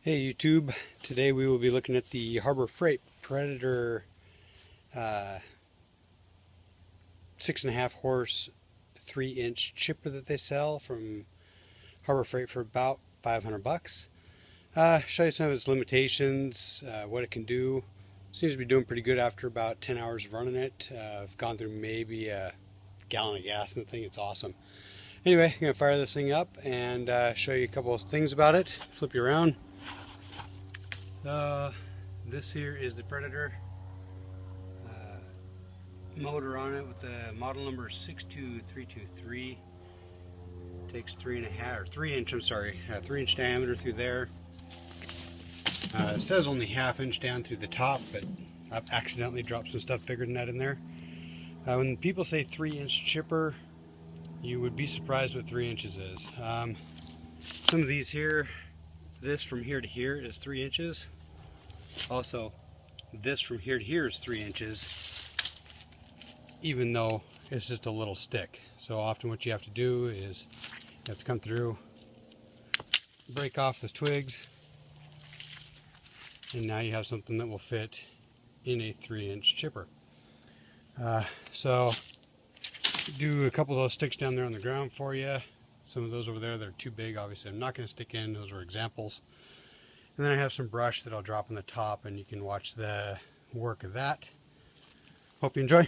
Hey YouTube, today we will be looking at the Harbor Freight Predator 6.5 horse 3-inch chipper that they sell from Harbor Freight for about 500 bucks. Show you some of its limitations, what it can do. Seems to be doing pretty good after about 10 hours of running it. I've gone through maybe a gallon of gas in the thing. It's awesome. Anyway, I'm going to fire this thing up and show you a couple of things about it. Flip you around. This here is the Predator motor on it with the model number 62323. Takes 3-inch diameter through there. It says only ½ inch down through the top, but I've accidentally dropped some stuff bigger than that in there. When people say 3-inch chipper, you would be surprised what 3 inches is. Some of these here, this from here to here is 3 inches. Also, this from here to here is 3 inches, even though it's just a little stick. So often what you have to do is you have to come through, break off the twigs, and now you have something that will fit in a 3-inch chipper. So do a couple of those sticks down there on the ground for you. Some of those over there that are too big, obviously I'm not going to stick in. Those were examples. And then I have some brush that I'll drop on the top, and you can watch the work of that. Hope you enjoy.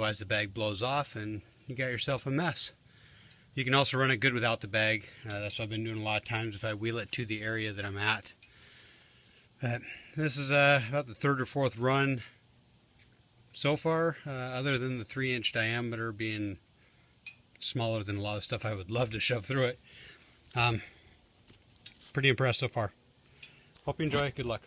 otherwise the bag blows off and you got yourself a mess. You can also run it good without the bag. That's what I've been doing a lot of times if I wheel it to the area that I'm at. This is about the third or fourth run so far, other than the 3-inch diameter being smaller than a lot of stuff I would love to shove through it. Pretty impressed so far. Hope you enjoy. Good luck.